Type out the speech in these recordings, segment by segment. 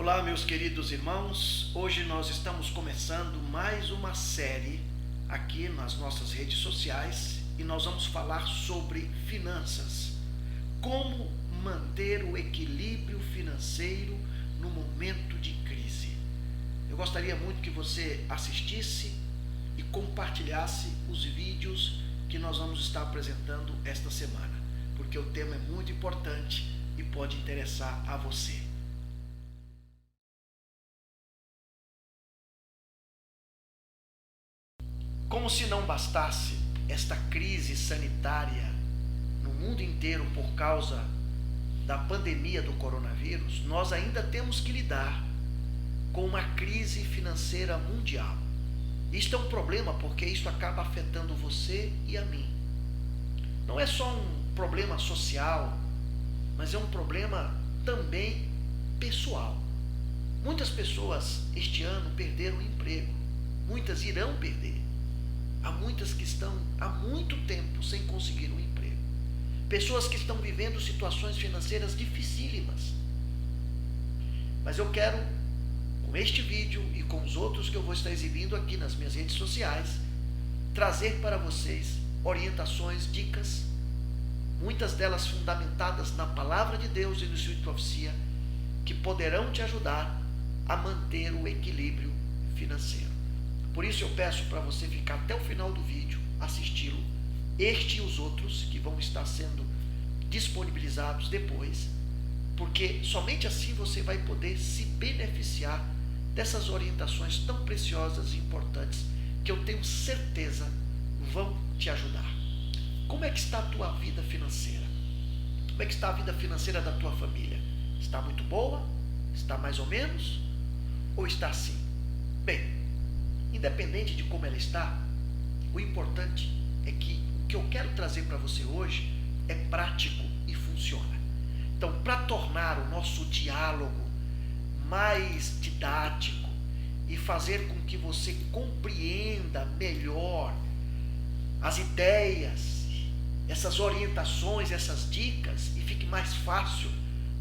Olá, meus queridos irmãos. Hoje nós estamos começando mais uma série aqui nas nossas redes sociais e nós vamos falar sobre finanças. Como manter o equilíbrio financeiro no momento de crise. Eu gostaria muito que você assistisse e compartilhasse os vídeos que nós vamos estar apresentando esta semana, porque o tema é muito importante e pode interessar a você. Como se não bastasse esta crise sanitária no mundo inteiro por causa da pandemia do coronavírus, nós ainda temos que lidar com uma crise financeira mundial. Isto é um problema porque isso acaba afetando você e a mim. Não é só um problema social, mas é um problema também pessoal. Muitas pessoas este ano perderam o emprego, muitas irão perder. Há muitas que estão há muito tempo sem conseguir um emprego. Pessoas que estão vivendo situações financeiras dificílimas. Mas eu quero, com este vídeo e com os outros que eu vou estar exibindo aqui nas minhas redes sociais, trazer para vocês orientações, dicas, muitas delas fundamentadas na Palavra de Deus e no Espírito de Profecia, que poderão te ajudar a manter o equilíbrio financeiro. Por isso eu peço para você ficar até o final do vídeo, assisti-lo, este e os outros que vão estar sendo disponibilizados depois, porque somente assim você vai poder se beneficiar dessas orientações tão preciosas e importantes que eu tenho certeza vão te ajudar. Como é que está a tua vida financeira? Como é que está a vida financeira da tua família? Está muito boa? Está mais ou menos? Ou está assim? Bem, independente de como ela está, o importante é que o que eu quero trazer para você hoje é prático e funciona. Então, para tornar o nosso diálogo mais didático e fazer com que você compreenda melhor as ideias, essas orientações, essas dicas e fique mais fácil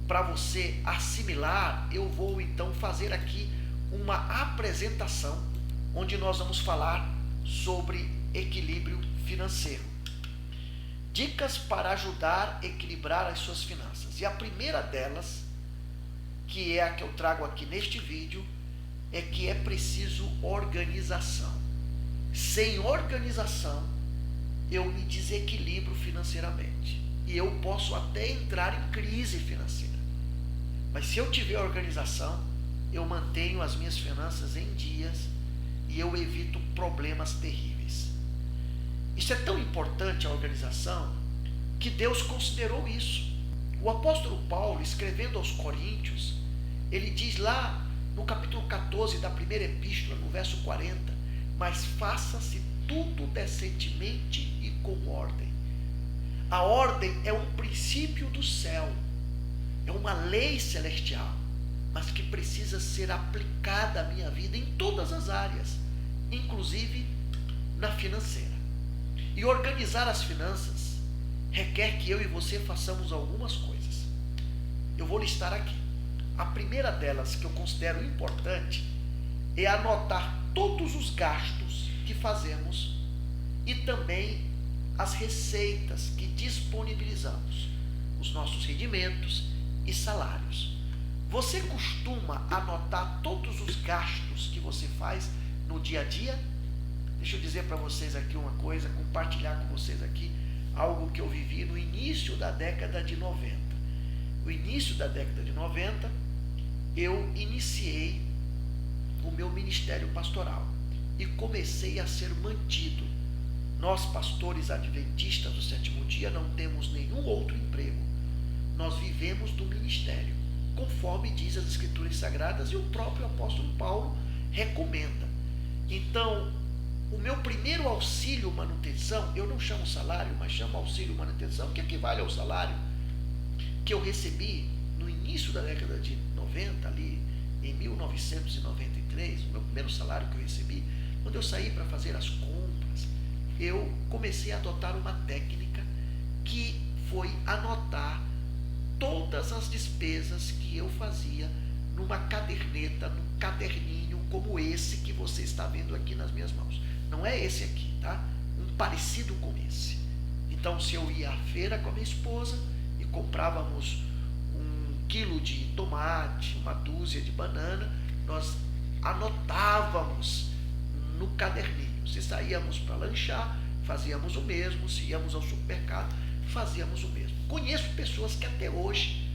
para você assimilar, eu vou então fazer aqui uma apresentação onde nós vamos falar sobre equilíbrio financeiro. Dicas para ajudar a equilibrar as suas finanças. E a primeira delas, que é a que eu trago aqui neste vídeo, é que é preciso organização. Sem organização, eu me desequilibro financeiramente. E eu posso até entrar em crise financeira. Mas se eu tiver organização, eu mantenho as minhas finanças em dias e eu evito problemas terríveis. Isso é tão importante, a organização, que Deus considerou isso. O apóstolo Paulo, escrevendo aos Coríntios, ele diz lá no capítulo 14 da primeira epístola, no verso 40, mas faça-se tudo decentemente e com ordem. A ordem é um princípio do céu, é uma lei celestial, mas que precisa ser aplicada à minha vida em todas as áreas, inclusive na financeira. E organizar as finanças requer que eu e você façamos algumas coisas. Eu vou listar aqui. A primeira delas, que eu considero importante, é anotar todos os gastos que fazemos e também as receitas que disponibilizamos, os nossos rendimentos e salários. Você costuma anotar todos os gastos que você faz no dia a dia? Deixa eu dizer para vocês aqui uma coisa, compartilhar com vocês aqui algo que eu vivi no início da década de 90. No início da década de 90, eu iniciei o meu ministério pastoral e comecei a ser mantido. Nós, pastores adventistas do sétimo dia, não temos nenhum outro emprego. Nós vivemos do ministério, conforme diz as Escrituras Sagradas e o próprio apóstolo Paulo recomenda. Então, o meu primeiro auxílio manutenção, eu não chamo salário, mas chamo auxílio manutenção, que equivale ao salário que eu recebi no início da década de 90, ali em 1993, o meu primeiro salário que eu recebi, quando eu saí para fazer as compras, eu comecei a adotar uma técnica que foi anotar todas as despesas que eu fazia no numa caderneta, num caderninho como esse que você está vendo aqui nas minhas mãos. Não é esse aqui, tá? Um parecido com esse. Então, se eu ia à feira com a minha esposa e comprávamos 1 quilo de tomate, 1 dúzia de banana, nós anotávamos no caderninho. Se saíamos para lanchar, fazíamos o mesmo. Se íamos ao supermercado, fazíamos o mesmo. Conheço pessoas que até hoje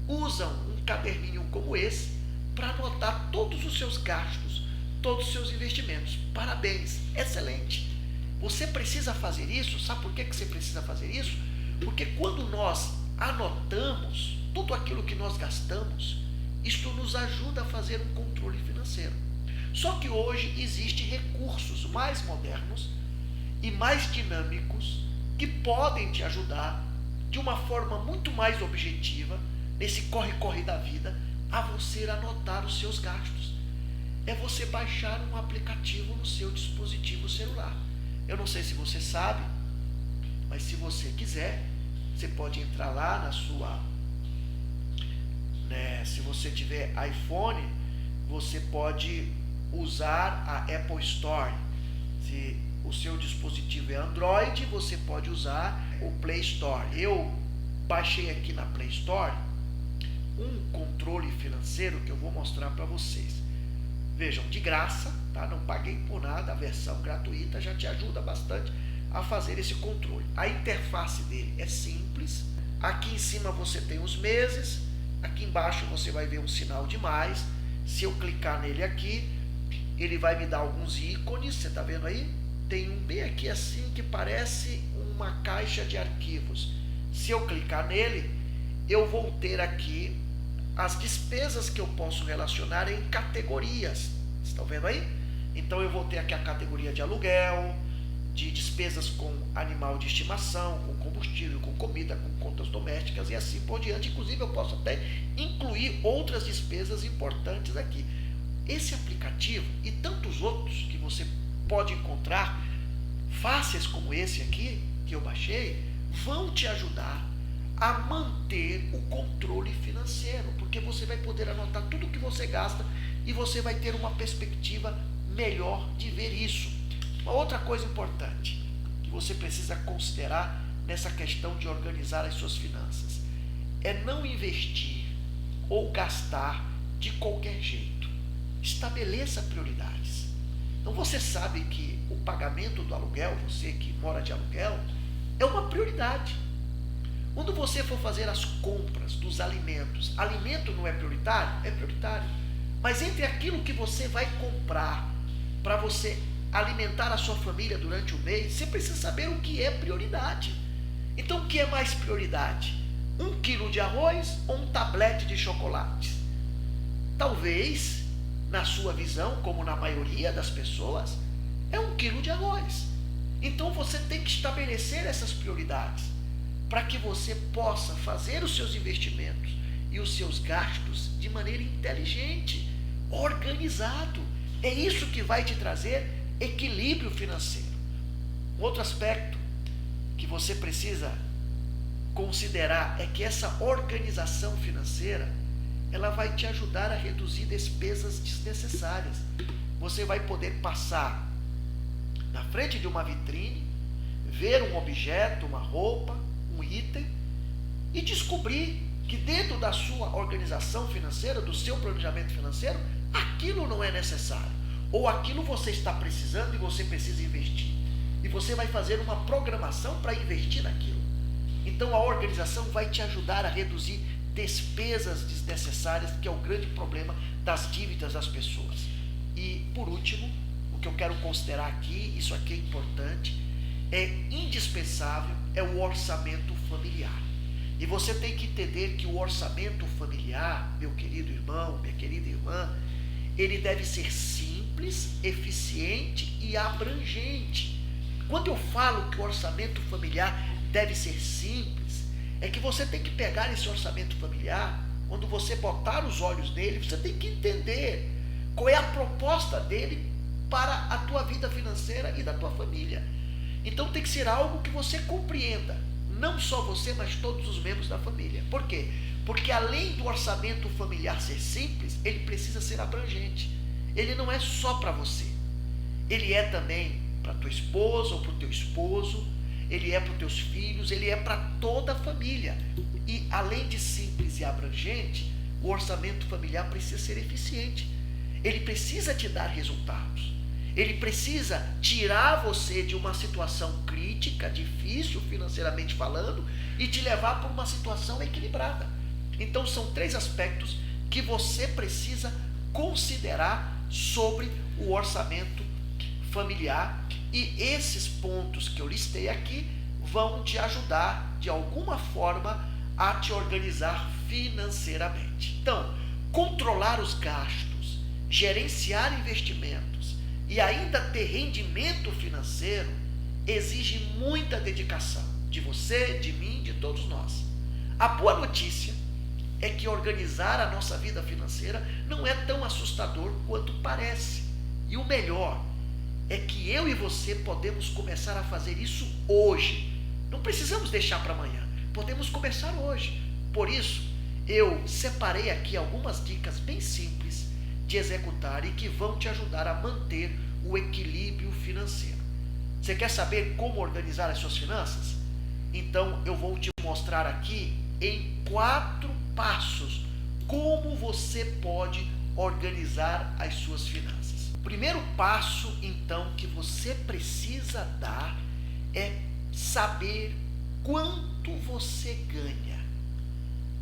usam um caderninho como esse para anotar todos os seus gastos, todos os seus investimentos. Parabéns, excelente. Você precisa fazer isso. Sabe por que você precisa fazer isso? Porque quando nós anotamos tudo aquilo que nós gastamos, isto nos ajuda a fazer um controle financeiro. Só que hoje existem recursos mais modernos e mais dinâmicos que podem te ajudar de uma forma muito mais objetiva, nesse corre-corre da vida, a você anotar os seus gastos. É você baixar um aplicativo no seu dispositivo celular. Eu não sei se você sabe, mas se você quiser, você pode entrar lá na sua... se você tiver iPhone, você pode usar a Apple Store. Se o seu dispositivo é Android, você pode usar o Play Store. Eu baixei aqui na Play Store um controle financeiro que eu vou mostrar para vocês. Vejam, de graça, tá? Não paguei por nada, a versão gratuita já te ajuda bastante a fazer esse controle. A interface dele é simples. Aqui em cima você tem os meses, aqui embaixo você vai ver um sinal de mais. Se eu clicar nele aqui, ele vai me dar alguns ícones, você está vendo aí? Tem um bem aqui assim que parece uma caixa de arquivos. Se eu clicar nele, eu vou ter aqui as despesas que eu posso relacionar em categorias. Estão vendo aí? Então eu vou ter aqui a categoria de aluguel, de despesas com animal de estimação, com combustível, com comida, com contas domésticas e assim por diante. Inclusive eu posso até incluir outras despesas importantes aqui. Esse aplicativo e tantos outros que você pode encontrar, fáceis como esse aqui, que eu baixei, vão te ajudar a manter o controle financeiro, porque você vai poder anotar tudo que você gasta e você vai ter uma perspectiva melhor de ver isso. Uma outra coisa importante que você precisa considerar nessa questão de organizar as suas finanças é não investir ou gastar de qualquer jeito. Estabeleça prioridades. Então você sabe que o pagamento do aluguel, você que mora de aluguel, é uma prioridade. Quando você for fazer as compras dos alimentos, alimento não é prioritário? É prioritário. Mas entre aquilo que você vai comprar para você alimentar a sua família durante o mês, você precisa saber o que é prioridade. Então o que é mais prioridade? 1 quilo de arroz ou um tablete de chocolates? Talvez, na sua visão, como na maioria das pessoas, é 1 quilo de arroz. Então você tem que estabelecer essas prioridades para que você possa fazer os seus investimentos e os seus gastos de maneira inteligente, organizado. É isso que vai te trazer equilíbrio financeiro. Outro aspecto que você precisa considerar é que essa organização financeira, ela vai te ajudar a reduzir despesas desnecessárias. Você vai poder passar na frente de uma vitrine, ver um objeto, uma roupa, um item e descobrir que dentro da sua organização financeira, do seu planejamento financeiro, aquilo não é necessário, ou aquilo você está precisando e você precisa investir, e você vai fazer uma programação para investir naquilo. Então a organização vai te ajudar a reduzir despesas desnecessárias, que é o grande problema das dívidas das pessoas. E por último, o que eu quero considerar aqui, isso aqui é importante, é indispensável, é o orçamento familiar. E você tem que entender que o orçamento familiar, meu querido irmão, minha querida irmã, ele deve ser simples, eficiente e abrangente. Quando eu falo que o orçamento familiar deve ser simples, é que você tem que pegar esse orçamento familiar, quando você botar os olhos nele, você tem que entender qual é a proposta dele para a tua vida financeira e da tua família. Então tem que ser algo que você compreenda. não só você, mas todos os membros da família. Por quê? Porque além do orçamento familiar ser simples, ele precisa ser abrangente. Ele não é só para você. Ele é também para tua esposa ou para o teu esposo, ele é para os teus filhos, ele é para toda a família. E além de simples e abrangente, o orçamento familiar precisa ser eficiente. Ele precisa te dar resultados. Ele precisa tirar você de uma situação crítica, difícil financeiramente falando, e te levar para uma situação equilibrada. Então são 3 aspectos que você precisa considerar sobre o orçamento familiar, e esses pontos que eu listei aqui vão te ajudar de alguma forma a te organizar financeiramente. Então, controlar os gastos, gerenciar investimentos e ainda ter rendimento financeiro exige muita dedicação de você, de mim, de todos nós. A boa notícia é que organizar a nossa vida financeira não é tão assustador quanto parece. E o melhor é que eu e você podemos começar a fazer isso hoje. Não precisamos deixar para amanhã, podemos começar hoje. Por isso, eu separei aqui algumas dicas bem simples de executar e que vão te ajudar a manter o equilíbrio financeiro. Você quer saber como organizar as suas finanças? Então eu vou te mostrar aqui em 4 passos como você pode organizar as suas finanças. O primeiro passo, então, que você precisa dar é saber quanto você ganha.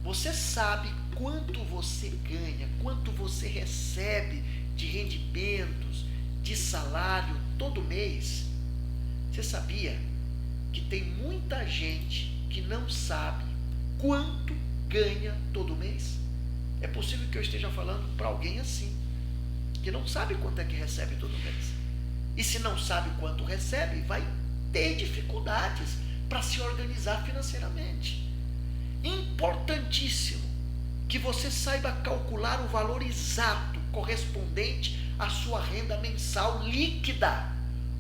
Você sabe quanto você ganha, quanto você recebe de rendimentos, de salário todo mês? Você sabia que tem muita gente que não sabe quanto ganha todo mês? É possível que eu esteja falando para alguém assim, que não sabe quanto é que recebe todo mês. E se não sabe quanto recebe, vai ter dificuldades para se organizar financeiramente. Importantíssimo que você saiba calcular o valor exato correspondente à sua renda mensal líquida,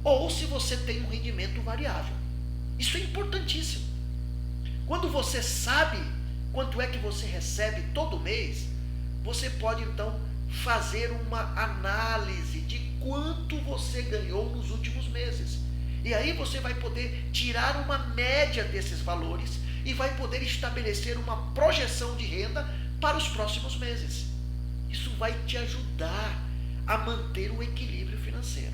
ou se você tem um rendimento variável. Isso é importantíssimo. Quando você sabe quanto é que você recebe todo mês, você pode então fazer uma análise de quanto você ganhou nos últimos meses. E aí você vai poder tirar uma média desses valores e vai poder estabelecer uma projeção de renda para os próximos meses. Isso vai te ajudar a manter o equilíbrio financeiro.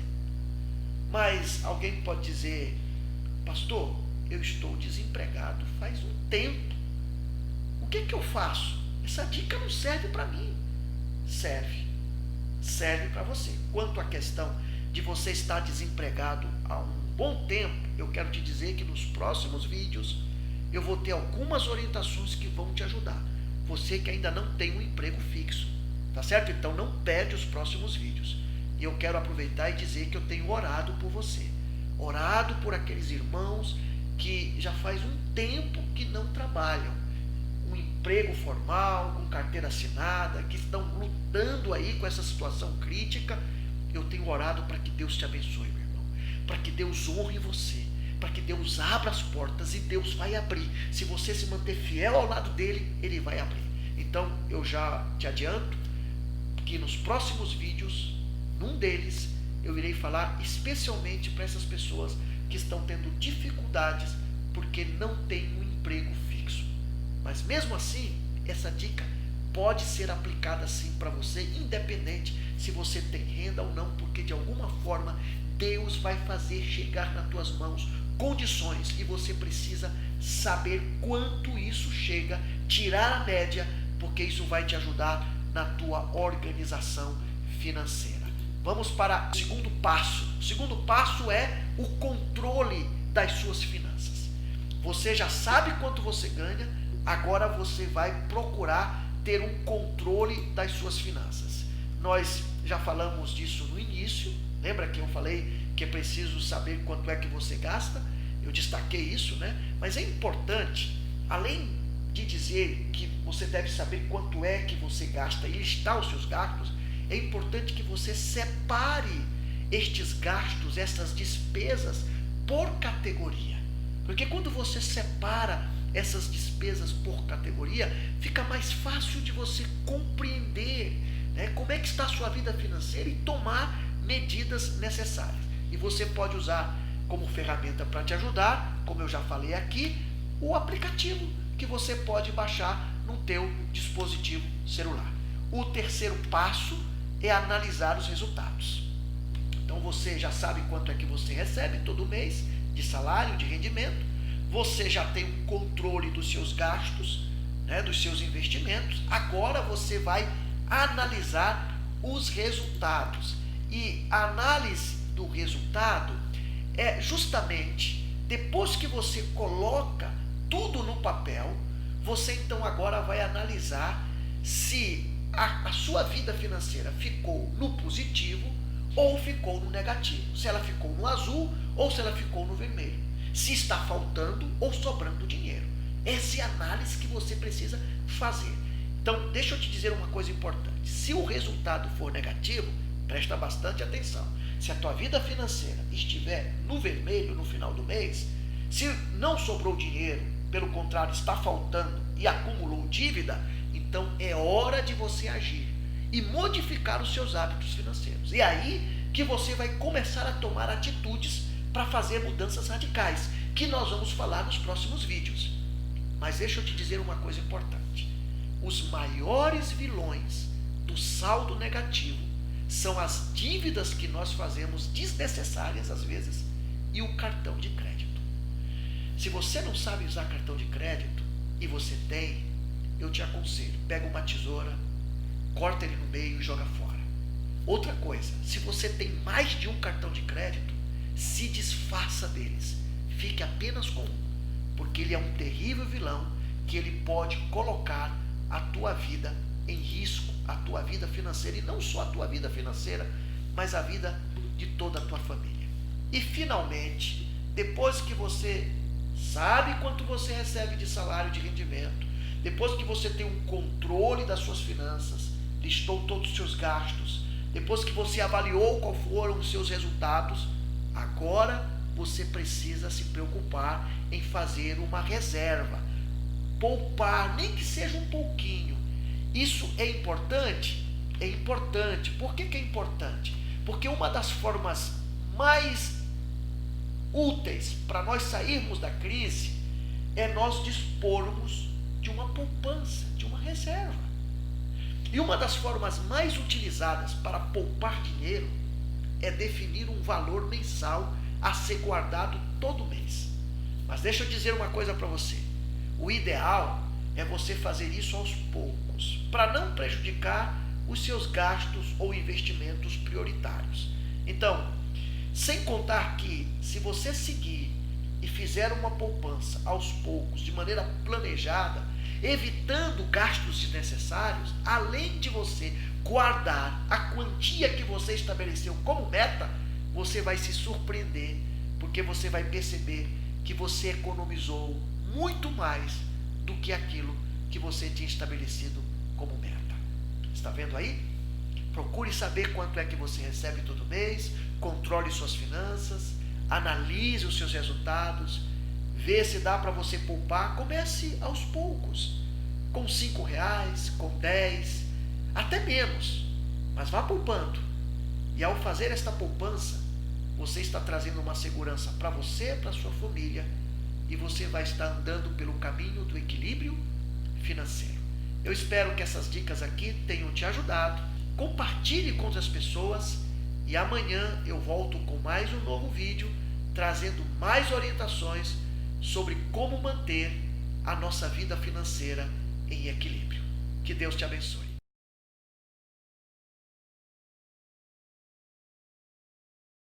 Mas alguém pode dizer: pastor, eu estou desempregado faz um tempo. O que eu faço? Essa dica não serve para mim. Serve para você. Quanto à questão de você estar desempregado há um bom tempo, eu quero te dizer que nos próximos vídeos eu vou ter algumas orientações que vão te ajudar. Você que ainda não tem um emprego fixo, tá certo? Então não perde os próximos vídeos. E eu quero aproveitar e dizer que eu tenho orado por você. Orado por aqueles irmãos que já faz um tempo que não trabalham. Um emprego formal, com carteira assinada, que estão lutando aí com essa situação crítica. Eu tenho orado para que Deus te abençoe, meu irmão. Para que Deus honre você. Para que Deus abra as portas, e Deus vai abrir. Se você se manter fiel ao lado dele, ele vai abrir. Então eu já te adianto que nos próximos vídeos, num deles, eu irei falar especialmente para essas pessoas que estão tendo dificuldades porque não têm um emprego fixo. Mas mesmo assim, essa dica pode ser aplicada sim para você, independente se você tem renda ou não, porque de alguma forma Deus vai fazer chegar nas tuas mãos condições, e você precisa saber quanto isso chega, tirar a média, porque isso vai te ajudar na tua organização financeira. Vamos para o segundo passo. O segundo passo é o controle das suas finanças. Você já sabe quanto você ganha, agora você vai procurar ter um controle das suas finanças. Nós já falamos disso no início. Lembra que eu falei que é preciso saber quanto é que você gasta? Eu destaquei isso, né? Mas é importante, além de dizer que você deve saber quanto é que você gasta e listar os seus gastos, é importante que você separe estes gastos, essas despesas, por categoria. Porque quando você separa essas despesas por categoria, fica mais fácil de você compreender, né, como é que está a sua vida financeira e tomar medidas necessárias. E você pode usar como ferramenta para te ajudar, como eu já falei aqui, o aplicativo que você pode baixar no teu dispositivo celular. O terceiro passo é analisar os resultados. Então você já sabe quanto é que você recebe todo mês de salário, de rendimento. Você já tem um controle dos seus gastos, né, dos seus investimentos. Agora você vai analisar os resultados. E a análise do resultado é justamente depois que você coloca tudo no papel, você então agora vai analisar se a sua vida financeira ficou no positivo ou ficou no negativo. Se ela ficou no azul ou se ela ficou no vermelho. Se está faltando ou sobrando dinheiro. Essa é a análise que você precisa fazer. Então, deixa eu te dizer uma coisa importante. Se o resultado for negativo, presta bastante atenção. Se a tua vida financeira estiver no vermelho no final do mês, se não sobrou dinheiro, pelo contrário, está faltando e acumulou dívida, então é hora de você agir e modificar os seus hábitos financeiros. E aí que você vai começar a tomar atitudes para fazer mudanças radicais, que nós vamos falar nos próximos vídeos. Mas deixa eu te dizer uma coisa importante. Os maiores vilões do saldo negativo são as dívidas que nós fazemos desnecessárias às vezes e o cartão de crédito. Se você não sabe usar cartão de crédito e você tem, eu te aconselho, pega uma tesoura, corta ele no meio e joga fora. Outra coisa, se você tem mais de um cartão de crédito, se desfaça deles. Fique apenas com um, porque ele é um terrível vilão que ele pode colocar a tua vida em risco, a tua vida financeira, e não só a tua vida financeira, mas a vida de toda a tua família. E finalmente, depois que você sabe quanto você recebe de salário, de rendimento, depois que você tem um controle das suas finanças, listou todos os seus gastos, depois que você avaliou qual foram os seus resultados, agora você precisa se preocupar em fazer uma reserva, poupar, nem que seja um pouquinho. Isso é importante? É importante. Por que é importante? Porque uma das formas mais úteis para nós sairmos da crise é nós dispormos de uma poupança, de uma reserva. E uma das formas mais utilizadas para poupar dinheiro é definir um valor mensal a ser guardado todo mês. Mas deixa eu dizer uma coisa para você. O ideal é você fazer isso aos poucos, para não prejudicar os seus gastos ou investimentos prioritários. Então, sem contar que se você seguir e fizer uma poupança aos poucos, de maneira planejada, evitando gastos desnecessários, além de você guardar a quantia que você estabeleceu como meta, você vai se surpreender, porque você vai perceber que você economizou muito mais do que aquilo que você tinha estabelecido como meta. Está vendo aí? Procure saber quanto é que você recebe todo mês, controle suas finanças, analise os seus resultados, vê se dá para você poupar. Comece aos poucos, com R$5, com 10, até menos, mas vá poupando. E ao fazer esta poupança, você está trazendo uma segurança para você, para sua família, e você vai estar andando pelo caminho do equilíbrio financeiro. Eu espero que essas dicas aqui tenham te ajudado. Compartilhe com outras pessoas e amanhã eu volto com mais um novo vídeo, trazendo mais orientações sobre como manter a nossa vida financeira em equilíbrio. Que Deus te abençoe.